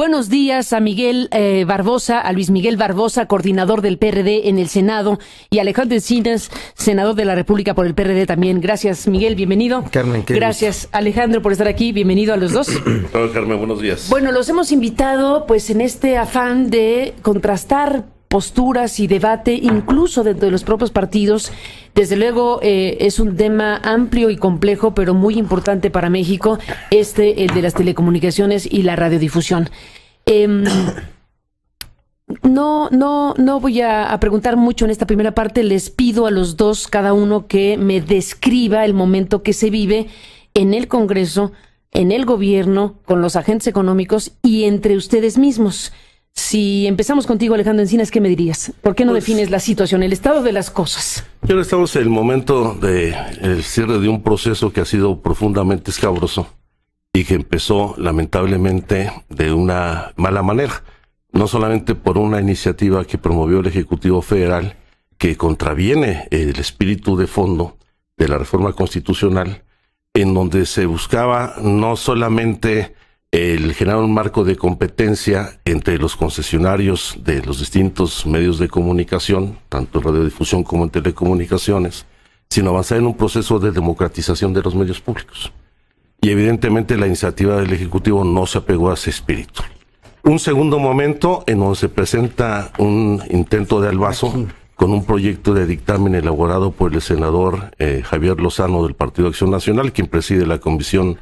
buenos días a Miguel Barbosa, a Luis Miguel Barbosa, coordinador del PRD en el Senado, y Alejandro Encinas, senador de la República por el PRD también. Gracias, Miguel, bienvenido. Carmen, qué gracias, gusto. Alejandro, por estar aquí. Bienvenido a los dos. Hola, Carmen, buenos días. Bueno, los hemos invitado pues en este afán de contrastar posturas y debate, incluso dentro de los propios partidos. Desde luego es un tema amplio y complejo, pero muy importante para México, el de las telecomunicaciones y la radiodifusión. No voy a preguntar mucho en esta primera parte. Les pido a los dos, cada uno, que me describa el momento que se vive en el Congreso, en el gobierno, con los agentes económicos y entre ustedes mismos. Si empezamos contigo, Alejandro Encinas, ¿qué me dirías? ¿Por qué no defines la situación, el estado de las cosas? Ahora estamos en el momento del cierre de un proceso que ha sido profundamente escabroso y que empezó, lamentablemente, de una mala manera. No solamente por una iniciativa que promovió el Ejecutivo Federal, que contraviene el espíritu de fondo de la reforma constitucional, en donde se buscaba no solamente el generar un marco de competencia entre los concesionarios de los distintos medios de comunicación, tanto en radiodifusión como en telecomunicaciones, sino avanzar en un proceso de democratización de los medios públicos. Y evidentemente la iniciativa del Ejecutivo no se apegó a ese espíritu. Un segundo momento en donde se presenta un intento de albazo con un proyecto de dictamen elaborado por el senador Javier Lozano del Partido Acción Nacional, quien preside la Comisión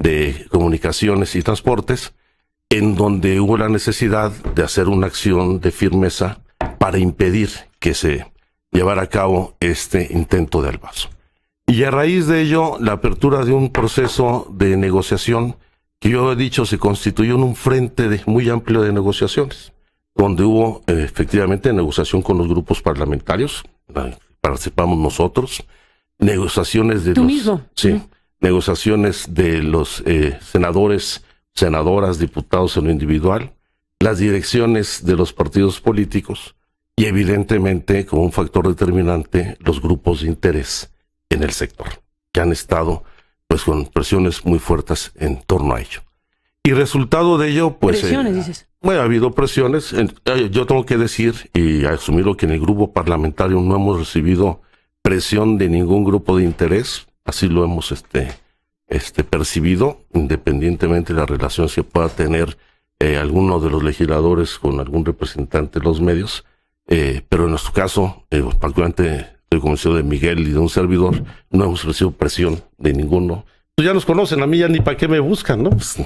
de Comunicaciones y Transportes, en donde hubo la necesidad de hacer una acción de firmeza para impedir que se llevara a cabo este intento de albazo. Y a raíz de ello, la apertura de un proceso de negociación que yo he dicho se constituyó en un frente muy amplio de negociaciones, donde hubo efectivamente negociación con los grupos parlamentarios, participamos nosotros, negociaciones de ¿Tú los... mismo? Sí. Negociaciones de los senadores, senadoras, diputados en lo individual, las direcciones de los partidos políticos y evidentemente, como un factor determinante, los grupos de interés en el sector, que han estado pues con presiones muy fuertes en torno a ello. Y resultado de ello, pues... Presiones, dices. Bueno, ha habido presiones. Yo tengo que decir y asumirlo que en el grupo parlamentario no hemos recibido presión de ningún grupo de interés. Así lo hemos percibido, independientemente de las relaciones que pueda tener alguno de los legisladores con algún representante de los medios. Pero en nuestro caso, particularmente estoy convencido de Miguel y de un servidor, no hemos recibido presión de ninguno. Pues ya nos conocen, a mí ya ni para qué me buscan, ¿no? Pues,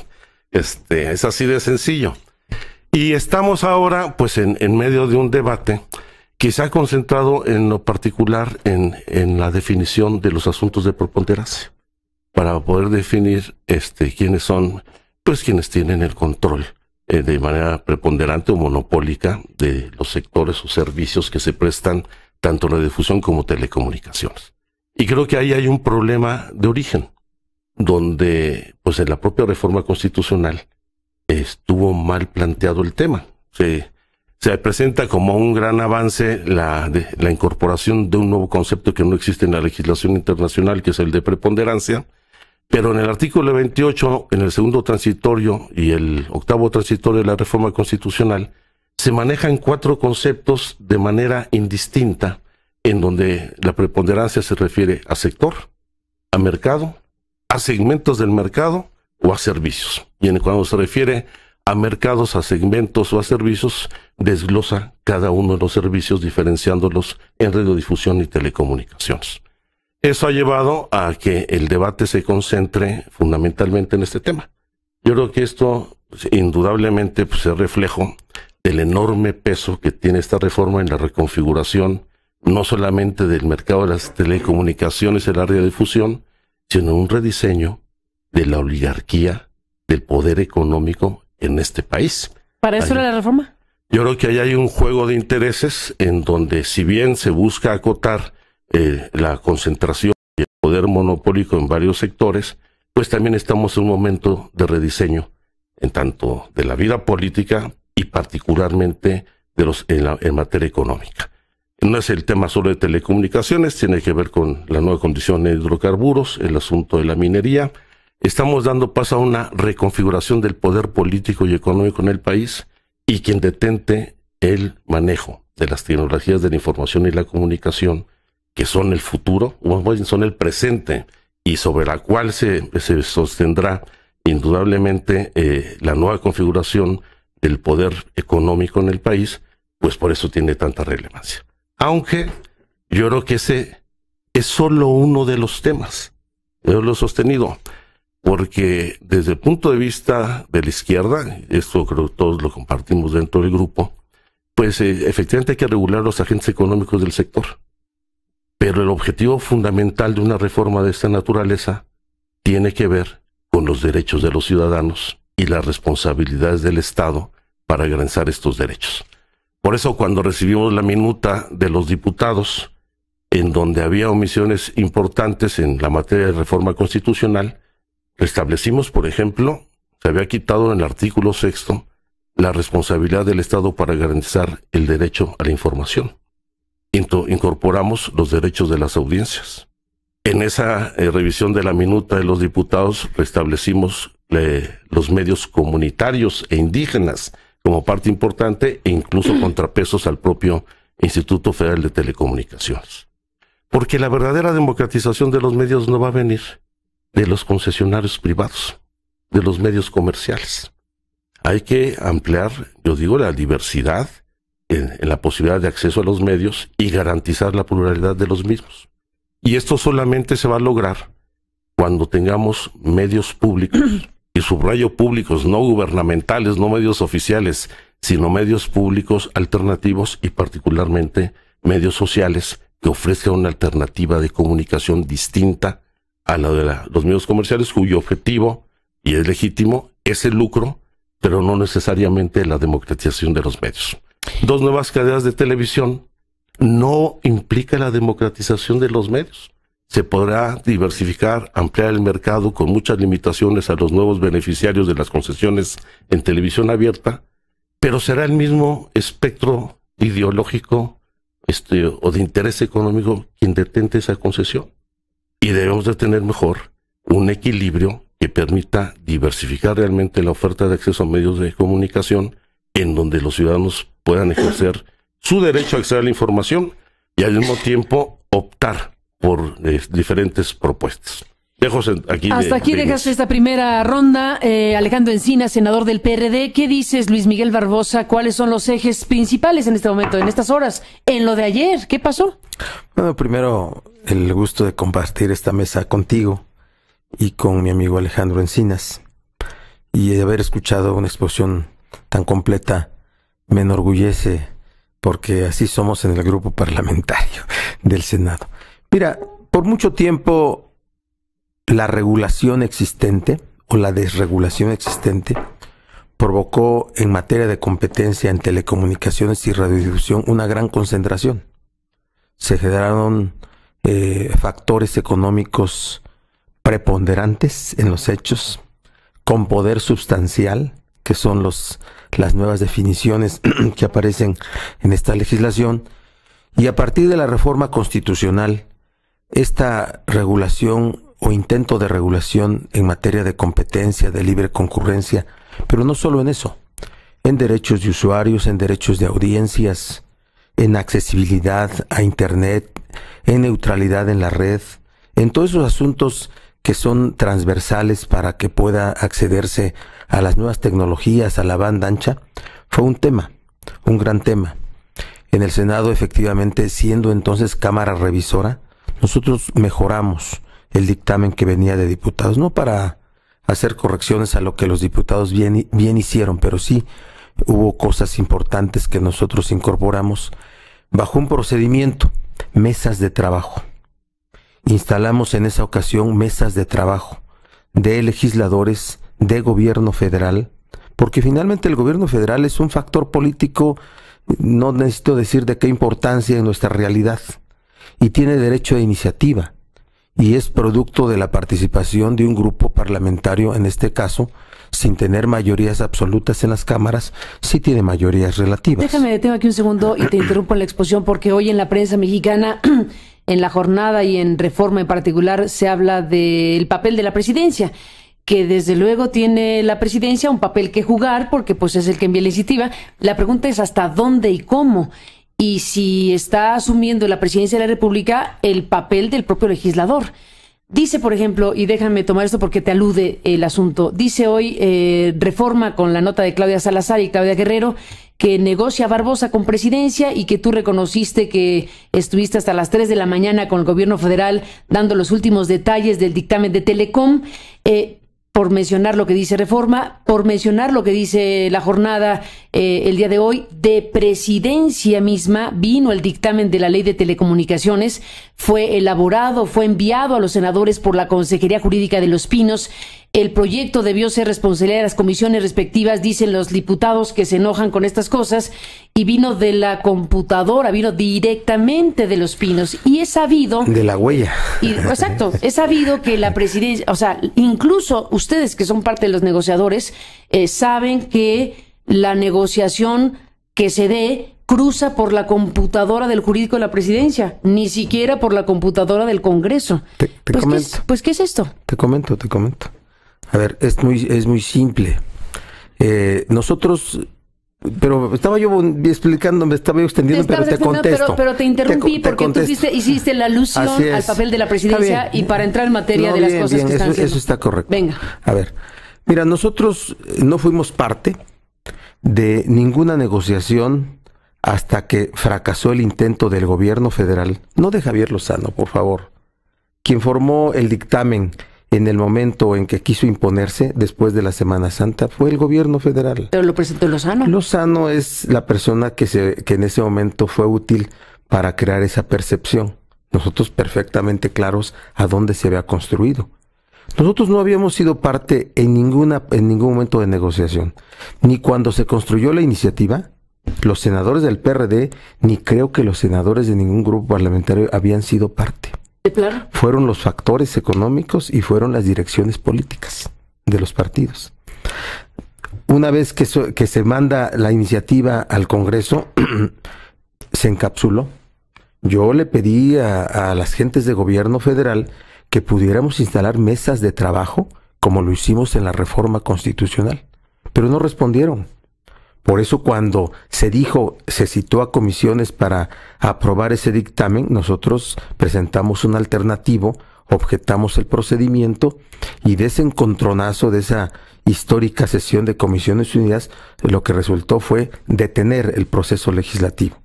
es así de sencillo. Y estamos ahora, pues, en medio de un debate que se ha concentrado en lo particular en la definición de los asuntos de preponderancia, para poder definir quiénes son, pues quienes tienen el control de manera preponderante o monopólica de los sectores o servicios que se prestan tanto en radiodifusión como telecomunicaciones. Y creo que ahí hay un problema de origen, donde pues en la propia reforma constitucional estuvo mal planteado el tema. Se presenta como un gran avance la incorporación de un nuevo concepto que no existe en la legislación internacional, que es el de preponderancia, pero en el artículo 28, en el segundo transitorio y el octavo transitorio de la reforma constitucional, se manejan 4 conceptos de manera indistinta, en donde la preponderancia se refiere a sector, a mercado, a segmentos del mercado o a servicios. Y cuando se refiere a mercados, a segmentos o a servicios, desglosa cada uno de los servicios diferenciándolos en radiodifusión y telecomunicaciones. Eso ha llevado a que el debate se concentre fundamentalmente en este tema. Yo creo que esto indudablemente pues, es reflejo del enorme peso que tiene esta reforma en la reconfiguración, no solamente del mercado de las telecomunicaciones y la radiodifusión, sino en un rediseño de la oligarquía del poder económico en este país. ¿Para eso era la reforma? Yo creo que ahí hay un juego de intereses en donde, si bien se busca acotar la concentración y el poder monopólico en varios sectores, pues también estamos en un momento de rediseño en tanto de la vida política y particularmente en materia económica. No es el tema solo de telecomunicaciones, tiene que ver con la nueva condición de hidrocarburos, el asunto de la minería, estamos dando paso a una reconfiguración del poder político y económico en el país, y quien detente el manejo de las tecnologías de la información y la comunicación, que son el futuro, o son el presente, y sobre la cual se sostendrá indudablemente la nueva configuración del poder económico en el país, pues por eso tiene tanta relevancia. Aunque yo creo que ese es solo uno de los temas. Yo lo he sostenido, porque desde el punto de vista de la izquierda, esto creo que todos lo compartimos dentro del grupo, pues efectivamente hay que regular los agentes económicos del sector. Pero el objetivo fundamental de una reforma de esta naturaleza tiene que ver con los derechos de los ciudadanos y las responsabilidades del Estado para garantizar estos derechos. Por eso, cuando recibimos la minuta de los diputados, en donde había omisiones importantes en la materia de reforma constitucional, establecimos, por ejemplo, se había quitado en el artículo 6º la responsabilidad del Estado para garantizar el derecho a la información. Incorporamos los derechos de las audiencias. En esa revisión de la minuta de los diputados restablecimos los medios comunitarios e indígenas como parte importante, e incluso contrapesos al propio Instituto Federal de Telecomunicaciones. Porque la verdadera democratización de los medios no va a venir de los concesionarios privados, de los medios comerciales. Hay que ampliar, yo digo, la diversidad en la posibilidad de acceso a los medios y garantizar la pluralidad de los mismos. Y esto solamente se va a lograr cuando tengamos medios públicos, y subrayo públicos, no gubernamentales, no medios oficiales, sino medios públicos alternativos, y particularmente medios sociales que ofrezcan una alternativa de comunicación distinta a la de los medios comerciales, cuyo objetivo, y es legítimo, es el lucro, pero no necesariamente la democratización de los medios. 2 nuevas cadenas de televisión no implica la democratización de los medios. Se podrá diversificar, ampliar el mercado con muchas limitaciones a los nuevos beneficiarios de las concesiones en televisión abierta, pero será el mismo espectro ideológico o de interés económico quien detente esa concesión. Y debemos de tener mejor un equilibrio que permita diversificar realmente la oferta de acceso a medios de comunicación, en donde los ciudadanos puedan ejercer su derecho a acceder a la información y al mismo tiempo optar por diferentes propuestas. Hasta aquí dejas esta primera ronda. Alejandro Encinas, senador del PRD. ¿Qué dices, Luis Miguel Barbosa? ¿Cuáles son los ejes principales en este momento, en estas horas? En lo de ayer, ¿qué pasó? Bueno, primero, el gusto de compartir esta mesa contigo y con mi amigo Alejandro Encinas, y de haber escuchado una exposición tan completa me enorgullece, porque así somos en el grupo parlamentario del Senado. Mira, por mucho tiempo la regulación existente o la desregulación existente provocó en materia de competencia en telecomunicaciones y radiodifusión una gran concentración. Se generaron factores económicos preponderantes en los hechos, con poder sustancial, que son las nuevas definiciones que aparecen en esta legislación, y a partir de la reforma constitucional, esta regulación o intento de regulación en materia de competencia, de libre concurrencia, pero no solo en eso, en derechos de usuarios, en derechos de audiencias, en accesibilidad a Internet, en neutralidad en la red, en todos esos asuntos que son transversales para que pueda accederse a las nuevas tecnologías, a la banda ancha, fue un tema, un gran tema. En el Senado, efectivamente, siendo entonces Cámara Revisora, nosotros mejoramos el dictamen que venía de diputados, no para hacer correcciones a lo que los diputados bien hicieron, pero sí hubo cosas importantes que nosotros incorporamos bajo un procedimiento, mesas de trabajo. Instalamos en esa ocasión mesas de trabajo de legisladores, de gobierno federal, porque finalmente el gobierno federal es un factor político, no necesito decir de qué importancia en nuestra realidad, y tiene derecho de iniciativa, y es producto de la participación de un grupo parlamentario, en este caso, sin tener mayorías absolutas en las cámaras, sí tiene mayorías relativas. Déjame detener aquí un segundo y te interrumpo en la exposición, porque hoy en la prensa mexicana, en La Jornada y en Reforma en particular, se habla del papel de la presidencia. que desde luego tiene la presidencia un papel que jugar, porque pues es el que envía la iniciativa. La pregunta es hasta dónde y cómo, y si está asumiendo la presidencia de la República el papel del propio legislador. Dice, por ejemplo, y déjame tomar esto porque te alude el asunto, dice hoy Reforma con la nota de Claudia Salazar y Claudia Guerrero, que negocia Barbosa con presidencia y que tú reconociste que estuviste hasta las 3 de la mañana con el gobierno federal dando los últimos detalles del dictamen de Telecom. Por mencionar lo que dice Reforma, por mencionar lo que dice La Jornada el día de hoy, de presidencia misma vino el dictamen de la Ley de Telecomunicaciones, fue elaborado, fue enviado a los senadores por la Consejería Jurídica de Los Pinos. El proyecto debió ser responsabilidad de las comisiones respectivas, dicen los diputados que se enojan con estas cosas, y vino de la computadora, vino directamente de Los Pinos. Y es sabido... De la huella. Exacto, es sabido que la presidencia, o sea, incluso ustedes que son parte de los negociadores, saben que la negociación que se dé cruza por la computadora del jurídico de la presidencia, ni siquiera por la computadora del Congreso. Te comento. ¿Qué es esto? Te comento. A ver, es muy simple. Nosotros, pero estaba yo explicando, me estaba yo extendiendo, pero te contesto. Pero te interrumpí porque tú hiciste la alusión al papel de la presidencia y para entrar en materia de las cosas que están haciendo. Eso está correcto. Venga. A ver, mira, nosotros no fuimos parte de ninguna negociación hasta que fracasó el intento del gobierno federal, no de Javier Lozano, por favor, quien formó el dictamen en el momento en que quiso imponerse después de la Semana Santa, fue el gobierno federal. Pero lo presentó Lozano. Lozano es la persona que en ese momento fue útil para crear esa percepción. Nosotros perfectamente claros a dónde se había construido. Nosotros no habíamos sido parte en ningún momento de negociación. Ni cuando se construyó la iniciativa, los senadores del PRD, ni creo que los senadores de ningún grupo parlamentario habían sido parte. Claro. Fueron los factores económicos y fueron las direcciones políticas de los partidos. Una vez que se manda la iniciativa al Congreso, se encapsuló. Yo le pedí a las gentes de gobierno federal que pudiéramos instalar mesas de trabajo como lo hicimos en la reforma constitucional, pero no respondieron. Por eso cuando se citó a comisiones para aprobar ese dictamen, nosotros presentamos un alternativo, objetamos el procedimiento y de ese encontronazo, de esa histórica sesión de Comisiones Unidas, lo que resultó fue detener el proceso legislativo.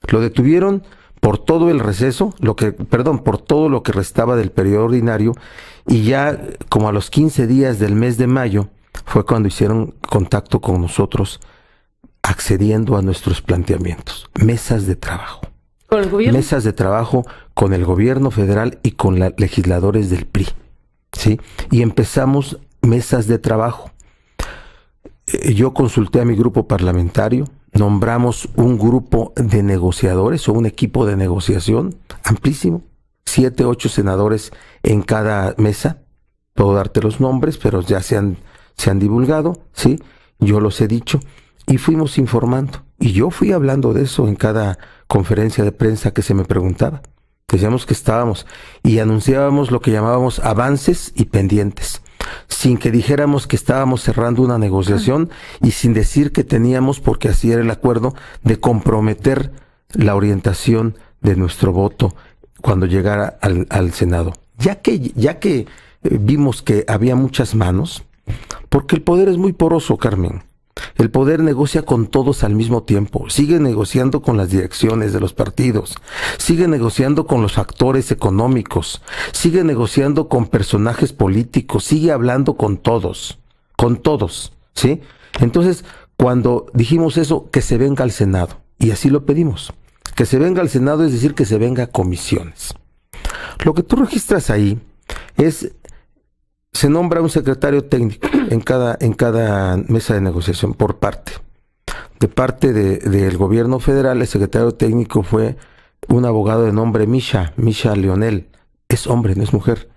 Lo detuvieron por todo el receso, por todo lo que restaba del periodo ordinario, y ya como a los 15 días del mes de mayo fue cuando hicieron contacto con nosotros, accediendo a nuestros planteamientos. Mesas de trabajo. ¿Con el gobierno? Mesas de trabajo con el gobierno federal y con legisladores del PRI. ¿Sí? Y empezamos mesas de trabajo. Yo consulté a mi grupo parlamentario, nombramos un grupo de negociadores o un equipo de negociación amplísimo, 7, 8 senadores en cada mesa. Puedo darte los nombres, pero ya se han divulgado, ¿sí? Yo los he dicho. Y fuimos informando. Y yo fui hablando de eso en cada conferencia de prensa que se me preguntaba. Decíamos que estábamos y anunciábamos lo que llamábamos avances y pendientes, sin que dijéramos que estábamos cerrando una negociación y sin decir que teníamos, porque así era el acuerdo, de comprometer la orientación de nuestro voto cuando llegara al Senado. Ya que vimos que había muchas manos, porque el poder es muy poroso, Carmen. El poder negocia con todos al mismo tiempo, sigue negociando con las direcciones de los partidos, sigue negociando con los actores económicos, sigue negociando con personajes políticos, sigue hablando con todos, ¿sí? Entonces, cuando dijimos eso, que se venga al Senado, y así lo pedimos, que se venga al Senado, es decir, que se venga a comisiones. Lo que tú registras ahí se nombra un secretario técnico en cada mesa de negociación por parte. De parte del gobierno federal, el secretario técnico fue un abogado de nombre Misha Leonel. Es hombre, no es mujer,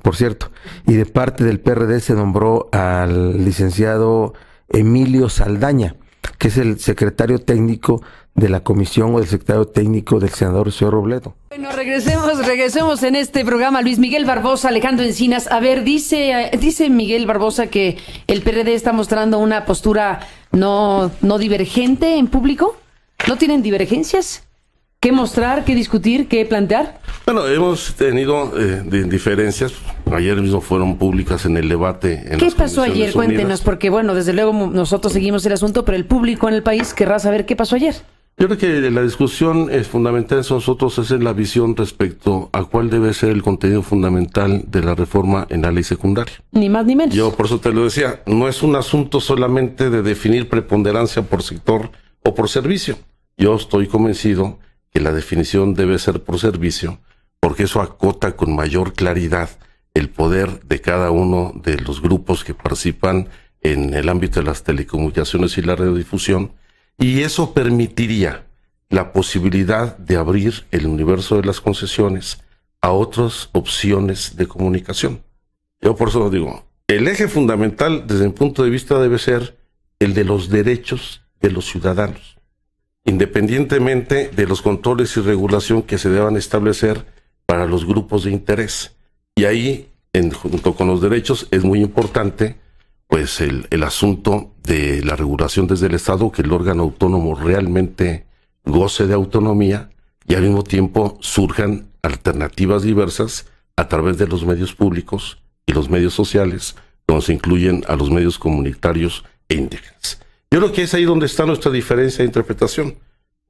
por cierto. Y de parte del PRD se nombró al licenciado Emilio Saldaña, que es el secretario técnico de la comisión o del secretario técnico del senador señor Robledo. Bueno, regresemos en este programa. Luis Miguel Barbosa, Alejandro Encinas. A ver, dice Miguel Barbosa que el PRD está mostrando una postura no divergente en público. ¿No tienen divergencias? ¿Qué mostrar, qué discutir, qué plantear? Bueno, hemos tenido diferencias. Ayer mismo fueron públicas en el debate. ¿Qué pasó ayer? Cuéntenos, porque bueno, desde luego nosotros seguimos el asunto, pero el público en el país querrá saber qué pasó ayer. Yo creo que la discusión fundamental de nosotros es la visión respecto a cuál debe ser el contenido fundamental de la reforma en la ley secundaria. Ni más ni menos. Yo por eso te lo decía, no es un asunto solamente de definir preponderancia por sector o por servicio. Yo estoy convencido que la definición debe ser por servicio, porque eso acota con mayor claridad el poder de cada uno de los grupos que participan en el ámbito de las telecomunicaciones y la radiodifusión, y eso permitiría la posibilidad de abrir el universo de las concesiones a otras opciones de comunicación. Yo por eso digo, el eje fundamental desde mi punto de vista debe ser el de los derechos de los ciudadanos, independientemente de los controles y regulación que se deban establecer para los grupos de interés. Y ahí, junto con los derechos, es muy importante pues el asunto de la regulación desde el Estado, que el órgano autónomo realmente goce de autonomía y al mismo tiempo surjan alternativas diversas a través de los medios públicos y los medios sociales, donde se incluyen a los medios comunitarios e indígenas. Yo creo que es ahí donde está nuestra diferencia de interpretación.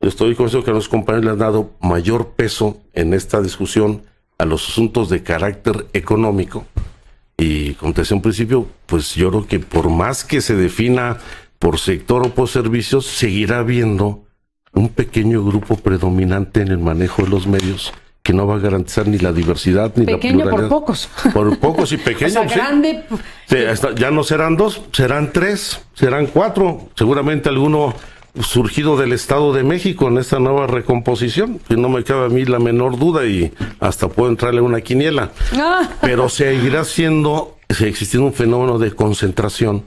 Estoy convencido que a los compañeros le han dado mayor peso en esta discusión a los asuntos de carácter económico. Y como te decía en principio, pues yo creo que por más que se defina por sector o por servicios, seguirá habiendo un pequeño grupo predominante en el manejo de los medios que no va a garantizar ni la diversidad ni pequeño la pluralidad. Por pocos. Por pocos y pequeños. O sea, grande. Sí, ya no serán 2, serán 3, serán 4. Seguramente alguno surgido del Estado de México en esta nueva recomposición, que no me cabe a mí la menor duda y hasta puedo entrarle una quiniela. Pero seguirá existiendo un fenómeno de concentración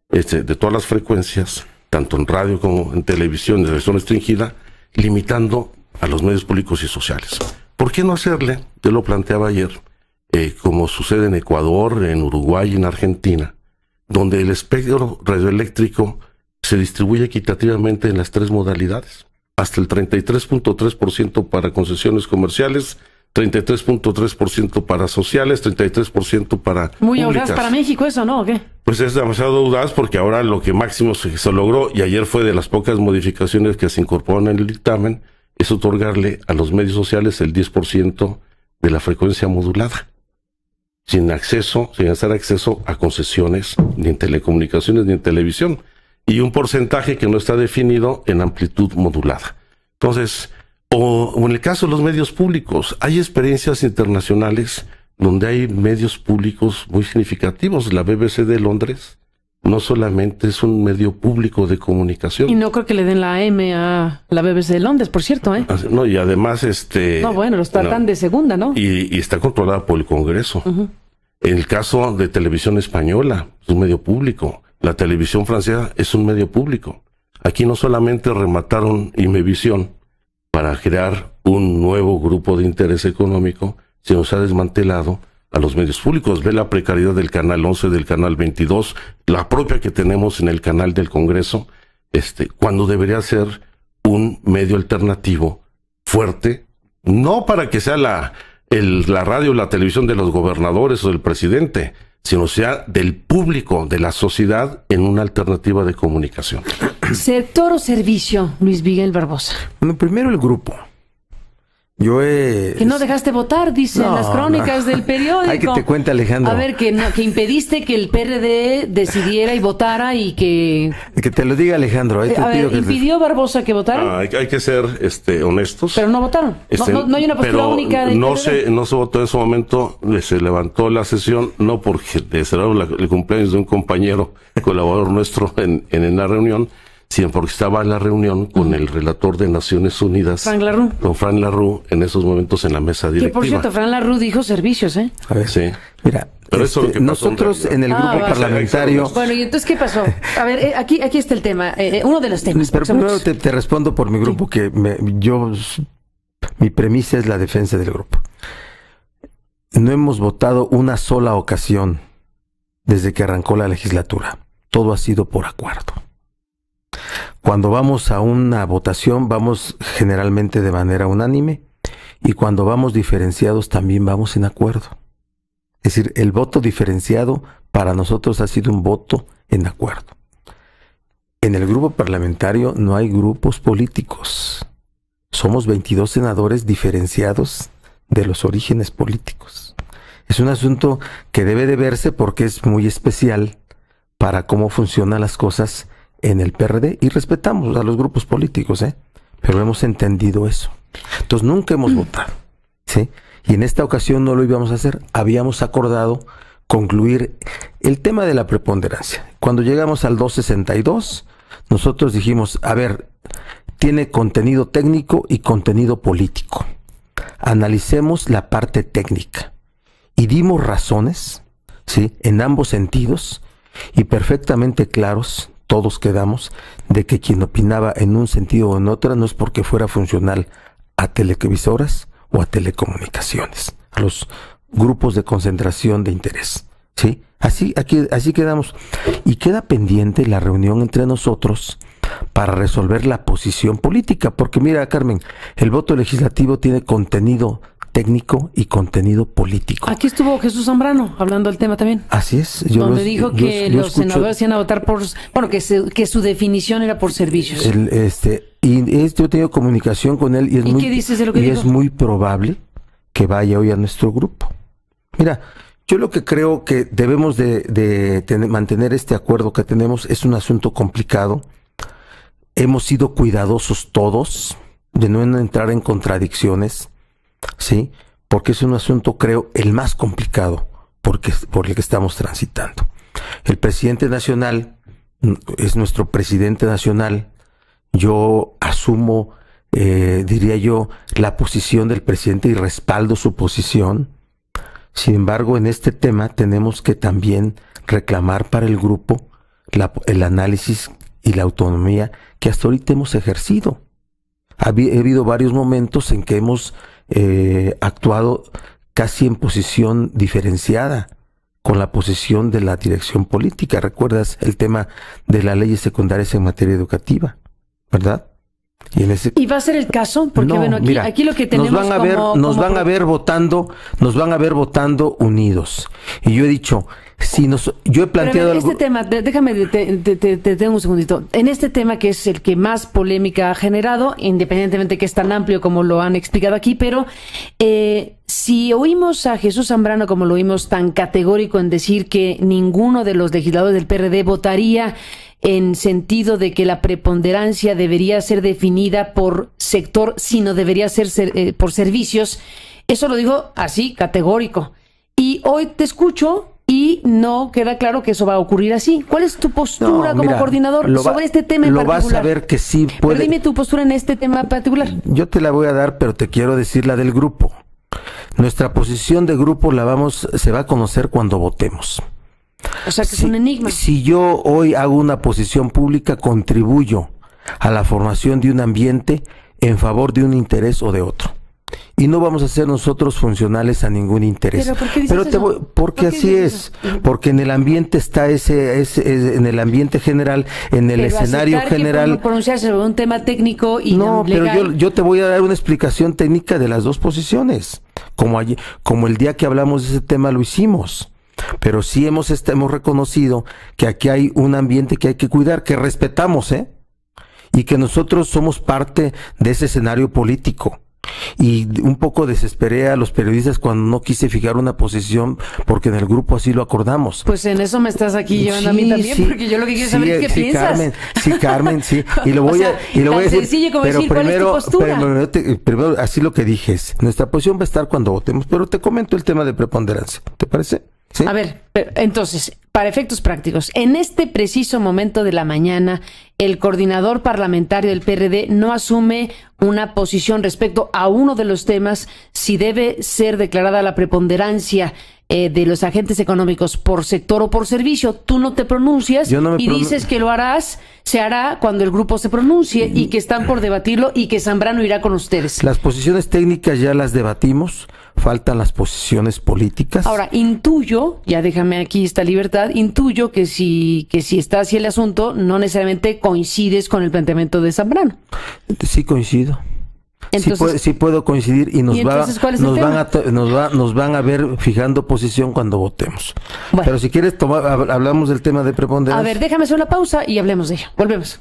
de todas las frecuencias, tanto en radio como en televisión, de versión restringida, limitando a los medios públicos y sociales. ¿Por qué no hacerle? Yo lo planteaba ayer, como sucede en Ecuador, en Uruguay y en Argentina, donde el espectro radioeléctrico se distribuye equitativamente en las 3 modalidades, hasta el 33.3% para concesiones comerciales, 33.3% para sociales, 33% para muy públicas. audaz para México eso, ¿no? ¿O qué? Pues es demasiado audaz porque ahora lo que máximo se logró, y ayer fue de las pocas modificaciones que se incorporaron en el dictamen, es otorgarle a los medios sociales el 10% de la frecuencia modulada, sin hacer acceso a concesiones, ni en telecomunicaciones ni en televisión, y un porcentaje que no está definido en amplitud modulada. Entonces, o en el caso de los medios públicos, hay experiencias internacionales donde hay medios públicos muy significativos. La BBC de Londres no solamente es un medio público de comunicación. Y no creo que le den la M a la BBC de Londres, por cierto, ¿eh? No, y además no, bueno, los tratan de segunda, ¿no? Y está controlada por el Congreso. En el caso de Televisión Española, es un medio público. La televisión francesa es un medio público. Aquí no solamente remataron Imevisión para crear un nuevo grupo de interés económico, sino se ha desmantelado a los medios públicos. Ve la precariedad del Canal 11, del Canal 22, la propia que tenemos en el canal del Congreso, cuando debería ser un medio alternativo fuerte, no para que sea la radio o la televisión de los gobernadores o del presidente, sino sea del público, de la sociedad, en una alternativa de comunicación. ¿Sector o servicio, Luis Miguel Barbosa? Bueno, primero el grupo. Que no dejaste votar, dicen las crónicas del periódico. Hay que te cuente, Alejandro. A ver, que impediste que el PRD decidiera y votara y que... Que te lo diga, Alejandro. ¿Impidió Barbosa que votara? Hay que ser honestos. Pero no votaron. No hay una postura única del PRD. No se votó en ese momento. Se levantó la sesión, no porque celebraron el cumpleaños de un compañero colaborador nuestro en la reunión, sino porque estaba en la reunión con el relator de Naciones Unidas, con Fran Larroux, en esos momentos en la mesa directiva. Que por cierto, Fran Larroux dijo servicios, ¿eh? A ver, sí. Mira, Pero eso es lo que pasó nosotros en el grupo parlamentario... Bueno, ¿y entonces qué pasó? A ver, aquí está el tema, uno de los temas. Pero primero te respondo por mi grupo, que mi premisa es la defensa del grupo. No hemos votado una sola ocasión desde que arrancó la legislatura. Todo ha sido por acuerdo. Cuando vamos a una votación, vamos generalmente de manera unánime, y cuando vamos diferenciados también vamos en acuerdo. Es decir, el voto diferenciado para nosotros ha sido un voto en acuerdo. En el grupo parlamentario no hay grupos políticos. Somos 22 senadores diferenciados de los orígenes políticos. Es un asunto que debe de verse porque es muy especial para cómo funcionan las cosas en el PRD, y respetamos a los grupos políticos, pero hemos entendido eso. Entonces nunca hemos votado, ¿sí? Y en esta ocasión no lo íbamos a hacer. Habíamos acordado concluir el tema de la preponderancia. Cuando llegamos al 262, nosotros dijimos, a ver, tiene contenido técnico y contenido político. Analicemos la parte técnica. Y dimos razones, ¿sí?, en ambos sentidos, y perfectamente claros, todos quedamos, de que quien opinaba en un sentido o en otro no es porque fuera funcional a televisoras o a telecomunicaciones, a los grupos de concentración de interés, ¿sí? Así quedamos. Y queda pendiente la reunión entre nosotros para resolver la posición política, porque mira, Carmen, el voto legislativo tiene contenido técnico y contenido político. Aquí estuvo Jesús Zambrano hablando del tema también. Así es. Donde dijo que los senadores iban a votar por... Bueno, que su definición era por servicios. Yo he tenido comunicación con él y ¿qué dices de lo que dijo? Es muy probable que vaya hoy a nuestro grupo. Mira, yo lo que creo que debemos de mantener este acuerdo que tenemos. Es un asunto complicado. Hemos sido cuidadosos todos de no entrar en contradicciones, ¿sí? Porque es un asunto, creo, el más complicado por el que estamos transitando. El presidente nacional es nuestro presidente nacional. Yo asumo, diría yo, la posición del presidente y respaldo su posición. Sin embargo, en este tema tenemos que también reclamar para el grupo el análisis y la autonomía que hasta ahorita hemos ejercido. Ha habido varios momentos en que hemos actuado casi en posición diferenciada con la posición de la dirección política. ¿Recuerdas el tema de las leyes secundarias en materia educativa? ¿Verdad? ¿Y va a ser el caso? Porque no, bueno, aquí lo que tenemos nos van a ver votando unidos. Y yo he dicho, yo he planteado este tema, déjame te tengo un segundito. En este tema, que es el que más polémica ha generado, independientemente que es tan amplio como lo han explicado aquí, pero si oímos a Jesús Zambrano como lo oímos, tan categórico en decir que ninguno de los legisladores del PRD votaría en sentido de que la preponderancia debería ser definida por sector, sino debería ser por servicios. Eso lo dijo así, categórico. Y hoy te escucho y no queda claro que eso va a ocurrir así. ¿Cuál es tu postura como coordinador sobre este tema en particular? Lo vas a ver que sí puede. Pero dime tu postura en este tema en particular. Yo te la voy a dar, pero te quiero decir la del grupo. Nuestra posición de grupo se va a conocer cuando votemos. O sea que es un enigma. Si yo hoy hago una posición pública, contribuyo a la formación de un ambiente en favor de un interés o de otro. Y no vamos a ser nosotros funcionales a ningún interés. ¿Pero por qué dices eso? Porque así es. Porque en el ambiente está en el ambiente general, en el escenario general. No pronunciarse sobre un tema técnico y no, legal. Pero yo te voy a dar una explicación técnica de las dos posiciones. Como el día que hablamos de ese tema lo hicimos. Pero sí hemos reconocido que aquí hay un ambiente que hay que cuidar, que respetamos, y que nosotros somos parte de ese escenario político. Y un poco desesperé a los periodistas cuando no quise fijar una posición, porque en el grupo así lo acordamos. Pues en eso me estás aquí llevando a mí también, porque yo lo que quiero saber es qué piensas. Carmen, sí. Y lo voy a decir. Sencillo como decir, ¿cuál es tu postura? Primero, así lo que dije es, nuestra posición va a estar cuando votemos, pero te comento el tema de preponderancia. ¿Te parece? ¿Sí? A ver, entonces, para efectos prácticos, en este preciso momento de la mañana, el coordinador parlamentario del PRD no asume una posición respecto a uno de los temas, si debe ser declarada la preponderancia de los agentes económicos por sector o por servicio. Tú no te pronuncias y dices que se hará cuando el grupo se pronuncie y que están por debatirlo y que Zambrano irá con ustedes. Las posiciones técnicas ya las debatimos, faltan las posiciones políticas. Ahora, intuyo, ya déjame aquí esta libertad, intuyo que si está así el asunto, no necesariamente coincides con el planteamiento de Zambrano. Sí coincido. Entonces, sí puedo coincidir y nos van a ver fijando posición cuando votemos. Bueno. Pero si quieres hablamos del tema de preponderancia. A ver, déjame hacer una pausa y hablemos de ello. Volvemos.